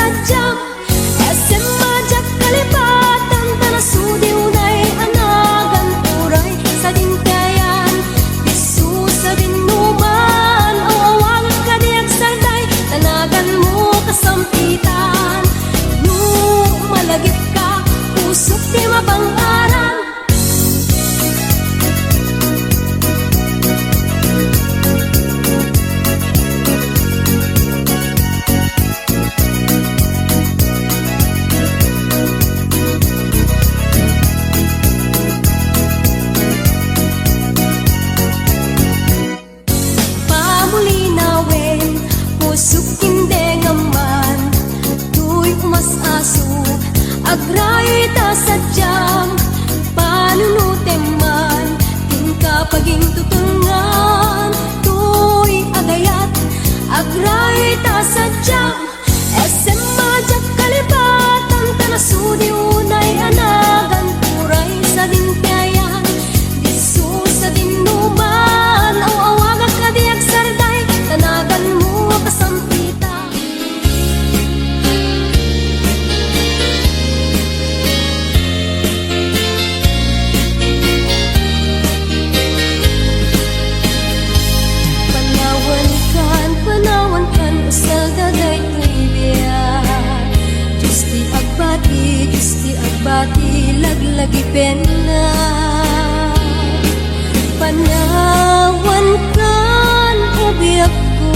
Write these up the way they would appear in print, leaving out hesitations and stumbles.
sadyang SM majak kalipatan tanasudi unay anagan uray sa dintayan bisu sa dinuman awawang kadiag sarday tanagan mo kasampitan no malagip ka pusok di mabangaran. Agray ta sadyang panunuteman tingka paging tutungan tuy agayat agray ta sadyang SM majak kalipatan tanasudi unay anagan turay sa dintayan disu sa dinuman awawag kadiag sarday tanagan mo kasampitan. Bati laglagi pena panawan kan ubiak ko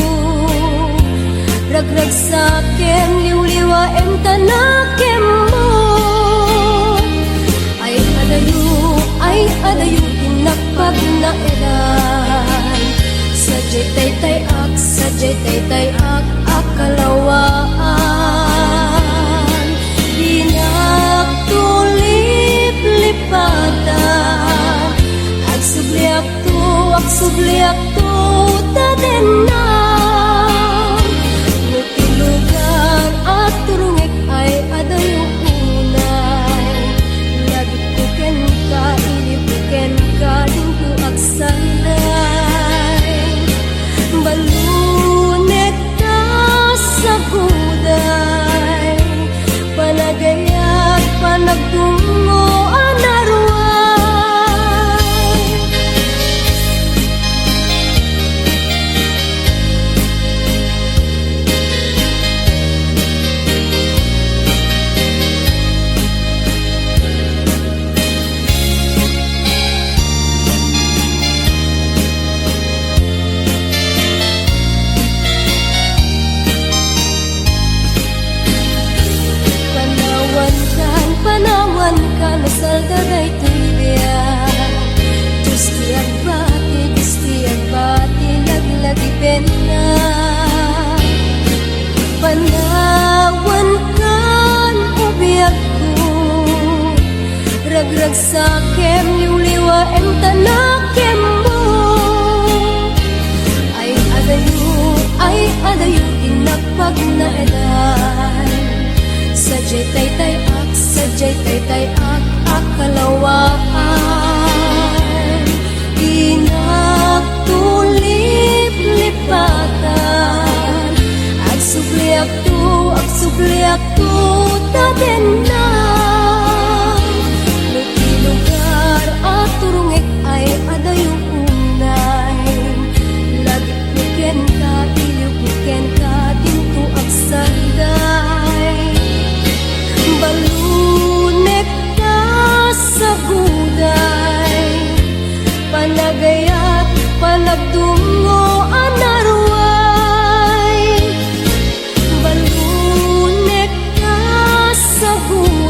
ragrag sa akin liwliwa em tanakem mo ay adayu tinakpag na eran sadyay tay ak akalawaan tulip lipatan agsubliak tu tadenan nutilugan at turungek ay adayo unay lagit buken ka ilibuken ka dinto agsanday balunet ka sa kuday panagayat panagtungo anaruay. Panawan ka nasal daray tulian Justi agbati laglagi pena panawan kan ubiak ko ragrag sa kem liwliwa em tanakem mo ay adayu tinakpag na edan sadyay tay ak akalawaan inagtulip lipatan agsubliak tu tadenan nutilugar at turungek ay adayo unay lagit buken ka ilibuken ka dinto agsanday balunek ka sa guday panagayat panagtungo anaruay balunek ka sa guday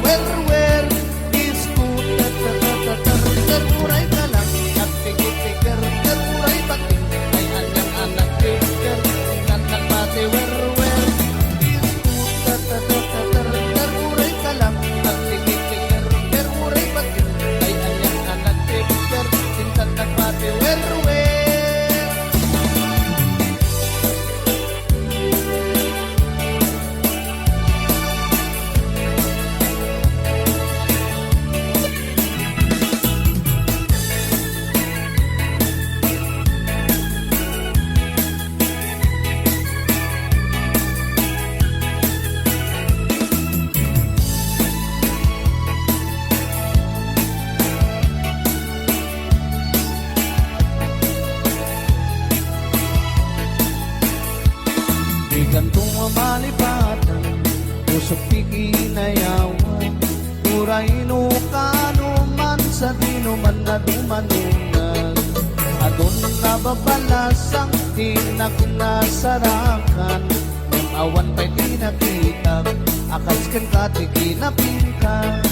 wer Disco tar uray ka lang at tigit-tiger uray pati ay anyang anak tiger tingnan ng pati wer Disco tar uray ka lang at tigit-tiger uray pati ay anyang anak tiger tingnan ng pati wer Di kantong malipatan, pusok pikinayawan, uray no kano man sa dinuman na dumanunan. Adon na babalasang tinak nasarakan, ng awan pa'y di nakita, akas kan katiki na pinka.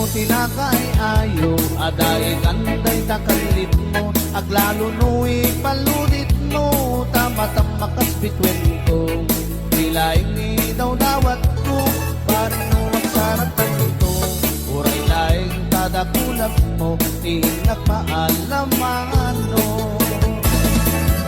Tinakay ayo, aday kanday takalit mo, aglalo nu'i paludit mo, tama-tam makas bitwento. Nilaing ni daw dawat ko, parin mo magsaratan ito, uray laing tadakulap mo, tinak maalaman no.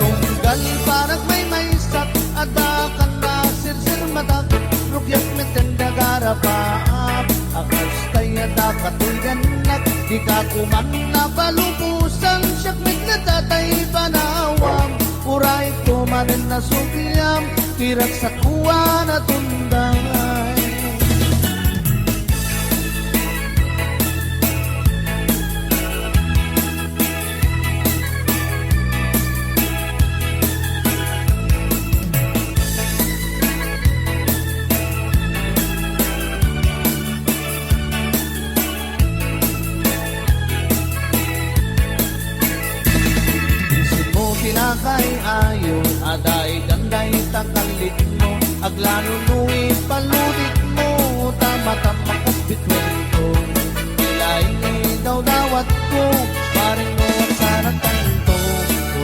Tunggal parang may sak, adakan na sirsir matak, rugyat metenda garapaap, akas tayo nakatuyan nak, di ka kuman na balubusan, siyak mit na tatay panawam, uray kumanin na sukiyam, tirak sa kuwa na tunday. Tinakay ayo, aday ganday takalit mo, aglalo nu'i paludit mo, tama-tama kas bitwen ko. Nilaing ni daw dawat ko, paring mo ang saratan to,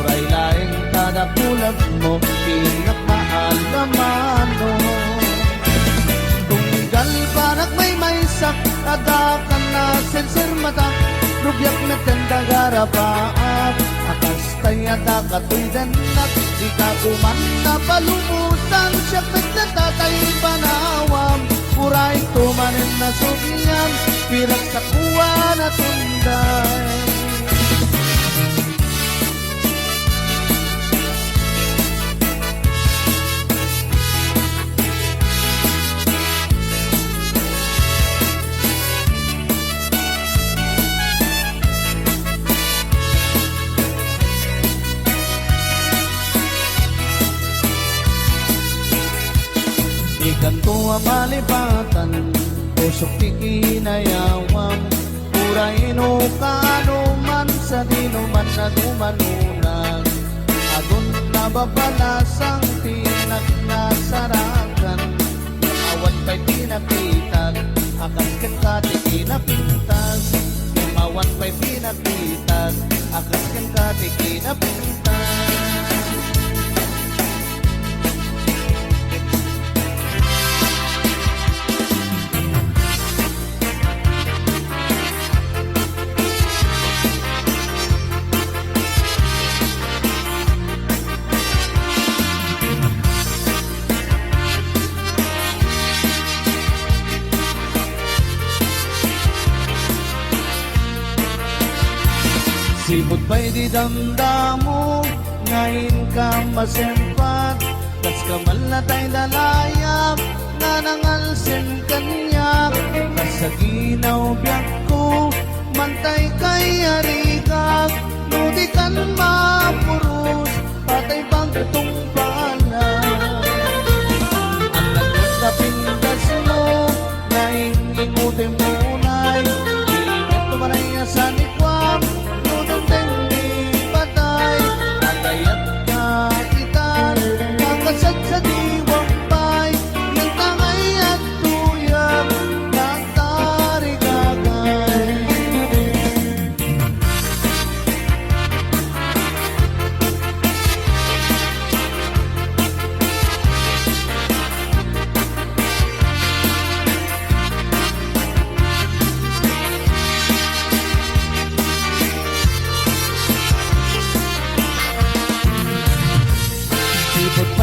uray laing tadakulab mo, pinak maalaman no. Tunggal parak may sak, adakan na sensir mata, rubyak na tenda garapaat, akas tayo nakatuyan at di ka kuman na palumusan, siya na tatay panawam, uray tumanin na sugiyan, pirak sa kuwa na tunday. Ikanto malipatan, pusok pikinayawam, uray no kano man sa dinuman na dumanunan. Adun na babalasang tinak nasarakan, awan pa'y pinakitan, akas kan katiki na pintas. Awan pa'y pinakitan, akas kan katiki na pintas. Sibot pa'y di damdamo, ngayon ka masempat, tas kamal na ta'y dalayap, na nangalsin kanyak, nasa ginaw biyak ko, mantay kay arikak, nudikan mapuro.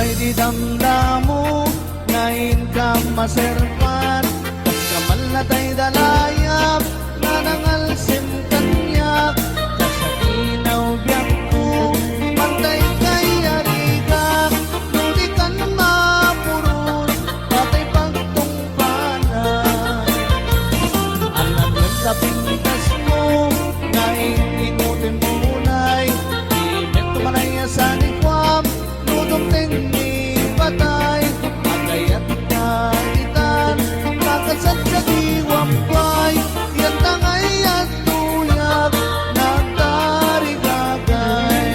may di damdamo, ngayon ka maserpan, kas kamal na tay dalayap, nanangalsim kanyak, sa inaw biyak ko, pantay kay arigak, hindi ka na mapurot, patay pagtungpanan. Alam mo sa pintas mo, ngayon ikutin munay, imit tumanay sa nikwam, nudong tingni patay, agayat kaitan, kakasat sa diwampay, yan tangay at tuyag, nagtarigagay.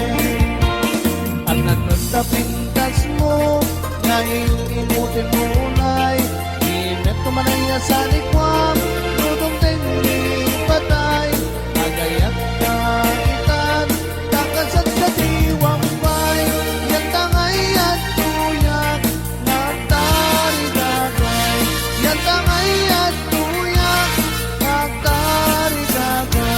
At nagnon sa pintas mo, ngayon imutin munay, imit tumanay sa nikwam, nudong tingni patay, agayat kaitan, kakasat sa diwampay, yan tangay at tuyag, nagtarigagay. Yan tangay at tuyag, nagtarigagay.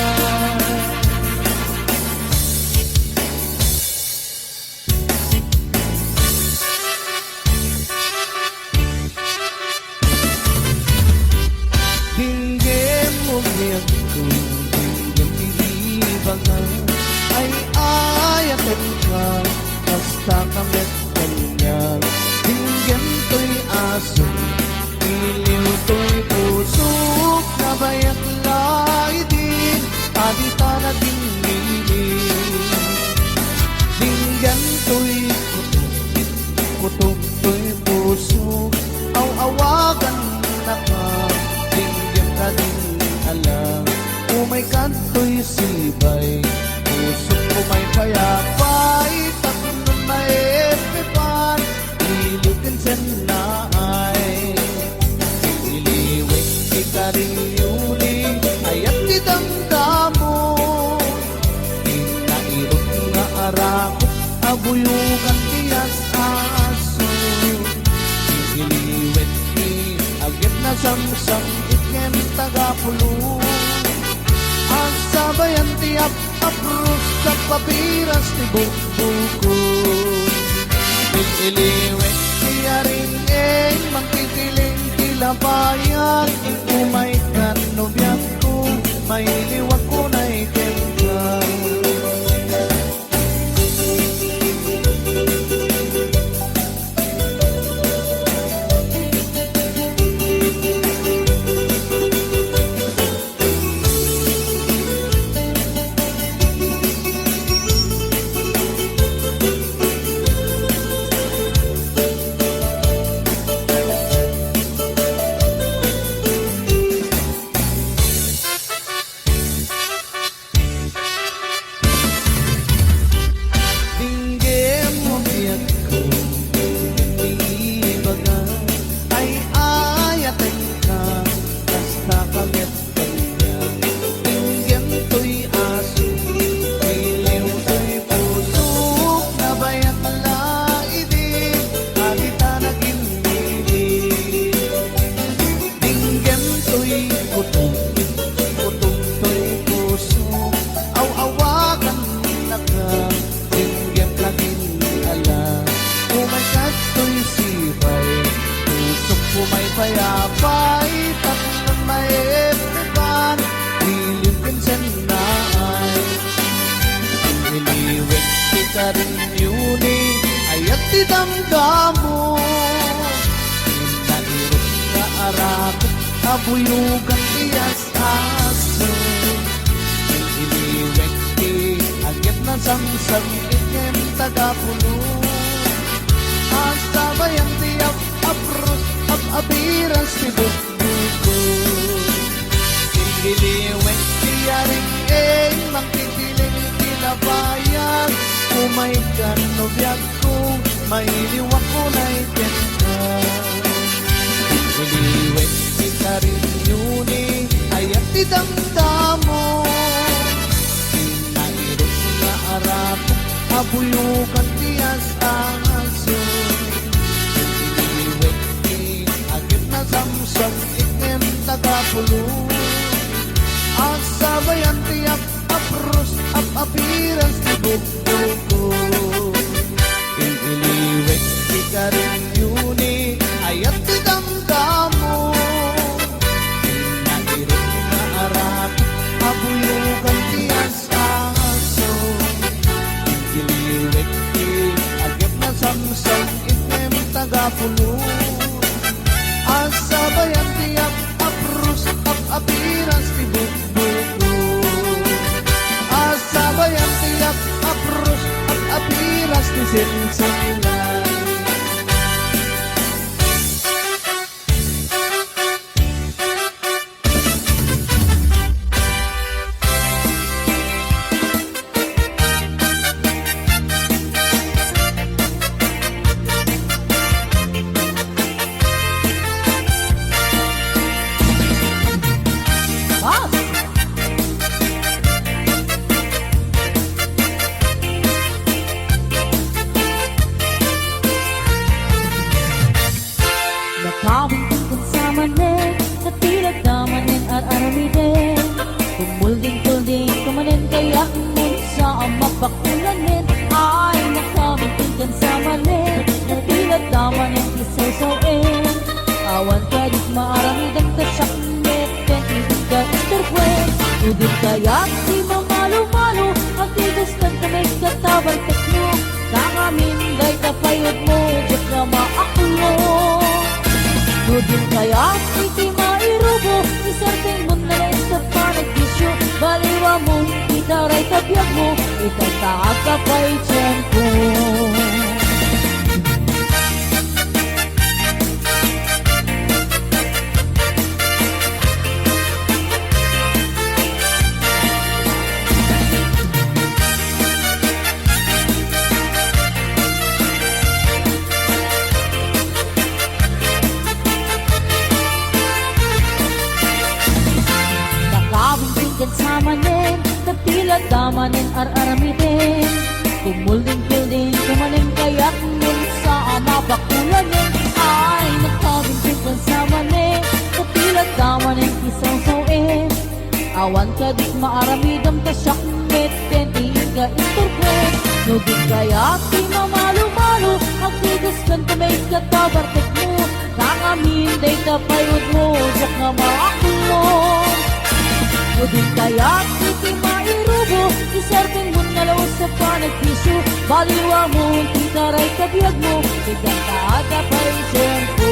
Dinggem mo biyag ko, dinggem tinibagan, ay ayatin ka, basta kamit kanyag. Dinggem to'y aso, iliw to'y puso, nabayak laidin, adita na dinilin. Dinggem to'y kutok to'y puso, aw-awagan na ka, dinggem ka din alam. Umay kanto'y sibay, puso umay payapay, taknon may epipan, ilitin sen naay. Iliwik ikariyuli, ayat didamdamo, inairot nga arakot, abuyukan tiyas aso. Iliwik agit na samsam, ikem tagapulo, ang sabayan tiap apros sa papiras ti buko. Iliwik tiyaring mangkikiling tilabayan, umay kanobyak ko, may liwag ko na ikemka. Dinggem mo biyak ko, iibagan, ay ayatin ka, basta kamit kanyag. Dinggem to'y aso, iliw to'y puso, nabayak laidin, agita na ginilin. Dinggem to'y kutok, kutok to'y puso, aw-awagan na ka, dinggem ka din alam. Umay kato'y sibay, pusok umay payapay, taknon may epipan, dilim pinsan naay. Iliwik kita rin yuni, ayat didamdamo, inairot na arakot, abuyugan tiyas aso. Iliwik agit na samsam, ikem tagapulo, ang sabayang tiyak apros, apiras ti buko. Iliwik tiyaring mangkikiling tilabayan, umay kanobyak ko, may liwag ko na ikemka. Iliwik kita rin yuni, ayat idamdamo, inairot na arapok, abuyukan tiyas aso. Iliwik agit na samsam, ikem tagapulo, ang sabayan tiyak apros, apiras ti buko. Iliwik mapulong. Asabayan tiyak aprus apiras ti bukbuko. Asabayan tiyak aprus apiras ti sinsilan. Nakawin tingkod sa manin, katilag na manin at aramiden. Tumulding-tulding kumanin kaya mun sa mapakulanin. Ay, nakawin tingkod sa manin, katilag na manin isaw-sawin. Awan ka di maaramidang kasaknit, kan ibig ka istorkwen. Udit kaya di mamalo-malo, magtigas kan kamay katabang tekno. Kakamin day kapayod mo, dik na maakulo. Nudin kaya iti mairubo, isarting mo na lang sa panagdisyo. Baliwa mo, itaray tabiyag mo, itataag ka pa'y tiyempo. Sa manin, kapilat damanin ar-aramidin. Kumulding-pilding, kumanin kayak nun sa mapakulanin. Ay, nakabintigan sa manin, kapilat damanin isaw-sawin. Awan ka di maaramidam kasyakmit, tentiin ka istorkwet. Nudin kaya di mamalo-malo, magtigas kan kamay katabartek mo. Kakamin day kapayod mo, sak nga maakulong. Nudin kaya iti mairubo, isarting mo na law sa panagpisyo. Baliwa mo, itaray kabiyag mo, iganta pa'y tiyempo.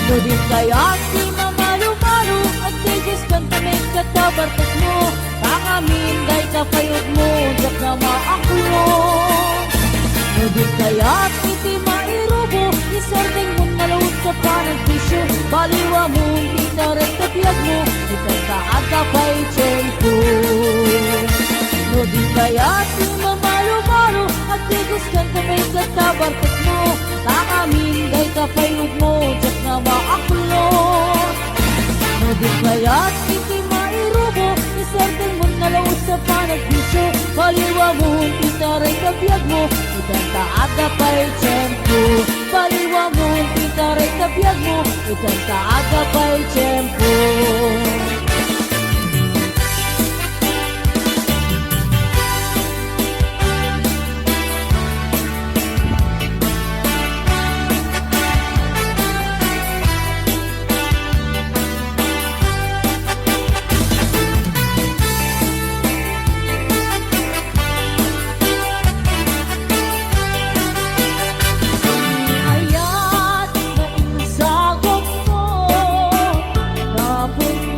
Nudin kaya iti mamalo-malo, at tigis kan kamay katabartek mo. Pangamin day kapayod mo, dak na maakulo. Nudin kaya iti mairubo, isarting mo na laot sa panagpisyo. Baliwa mo, itaray kapiyag mo, itataag pa'y tiyempo. Nudin kaya iti mamalo-malo, at tigos kan kamay katabartek mo. Pangamin day kapayod mo, dak na maakulo. Nudin kaya iti mairubo, isarting mo na laot sa panagpisyo. Baliwa mo, itaray kabiyag mo, itataag pa'y tiyempo. Baliwa mo, itaray kabiyag mo, itataag pa'y tiyempo. Ayat na insagop mo, napong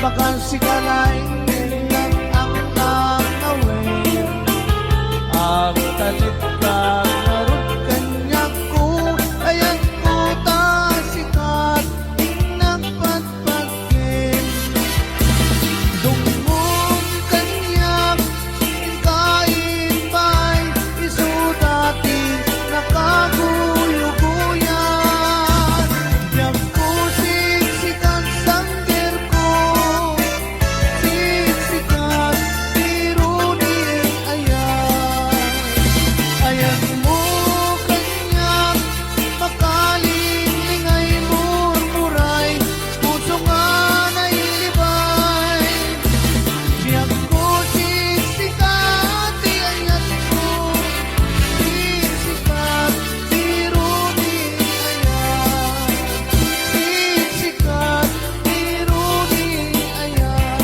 Makasikalay lang ang nakawin. Ang talit ka narod kanya ko, ayan ko tasikat inagpatpakin. Dungong kanyak kain ba'y iso dati nakaguyuguyan. Yang ko siksikan sangger ko, siksikan birunin ayan. Ayan mo kanyak makalingay murmuray, puso nga nailibay. Siyak ko siksikat di ayan ko, siksikat birunin ayan. Siksikat birunin ayan.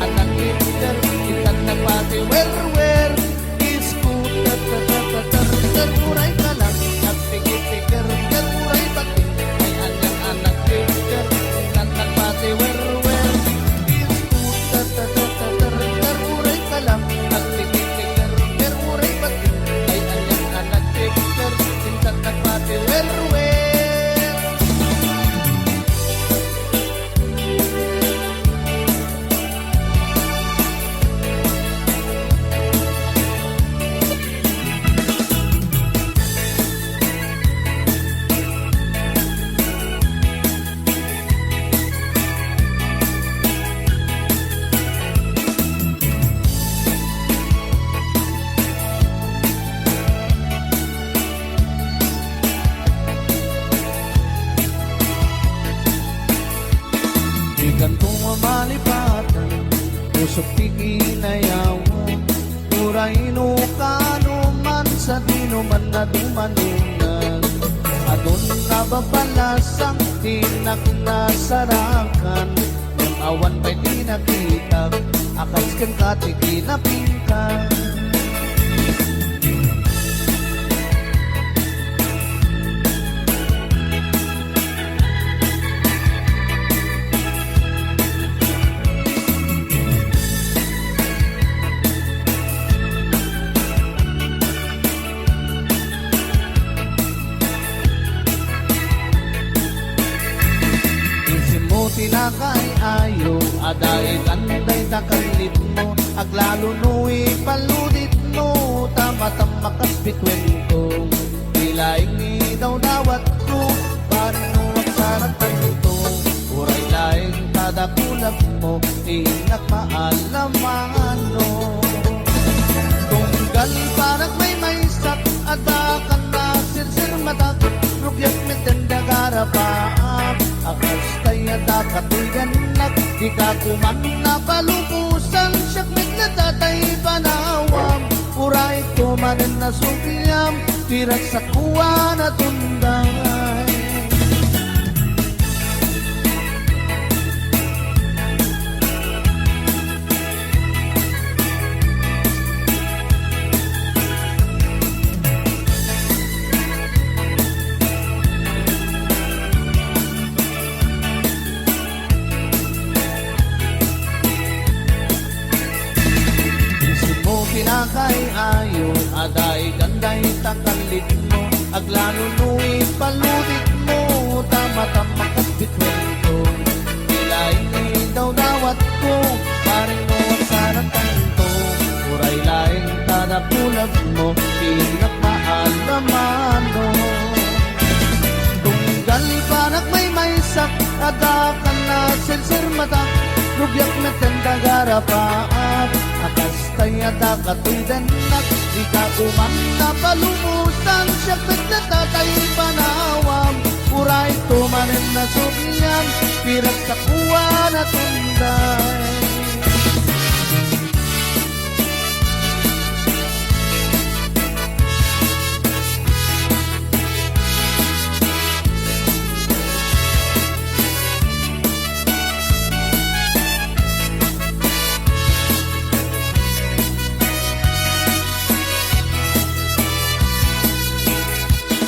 Anak kinder, ikan nagpati wer-wer, isku ter uray ka lang, at pikir-pikir uray pati. Ay anyang anak kinder, ikan nagpati wer-wer, isku ter uray ka lang, at pikir-pikir uray pati. Ay anyang anak kinder, ikan nagpati wer-wer. Ikan kong mamalipatan, pusok tikinayawan, uray no kanuman sa dinuman na dumanunan. Adun na babalasang tinak na sarakan, yung awan ba'y di nakita, akas kan katikinapingkan. Isin mo tinakay ayo, aday kanday takalit mo, aglalo nu'i paludit mo, tama-tamakas bitwen ko. Ilaing ni daw dawat ko, paano magsaratan ito, uray laing tadakulap mo, inak maalaman no. Tunggal parang may sak, adakan na sirsir matak, rugyat mitenda garapaap, akas kaya dakatuyan nak, di ka kuman na palupusan, siyak mit na tatay panawam, uray kumanin na sukiyam, tirat sa kuwa na tunday. Pinakay ayo, aday ganday takalit mo, aglalo nu'i paludit mo, tama-tamakas bitwen ko. Ilaing ni daw dawat ko, paring mo ang saratan to, uray laing tadapulag mo, inak maalaman no. Tunggal panak may sak, adakan na sirsir matak, rugyak na tenda garapaat, akas kaya dakatoy danak, di ka kuman na palumusan, siyapit na tatay panawam, uray tumanin na sukyan, pirat sa kuwa na tunday.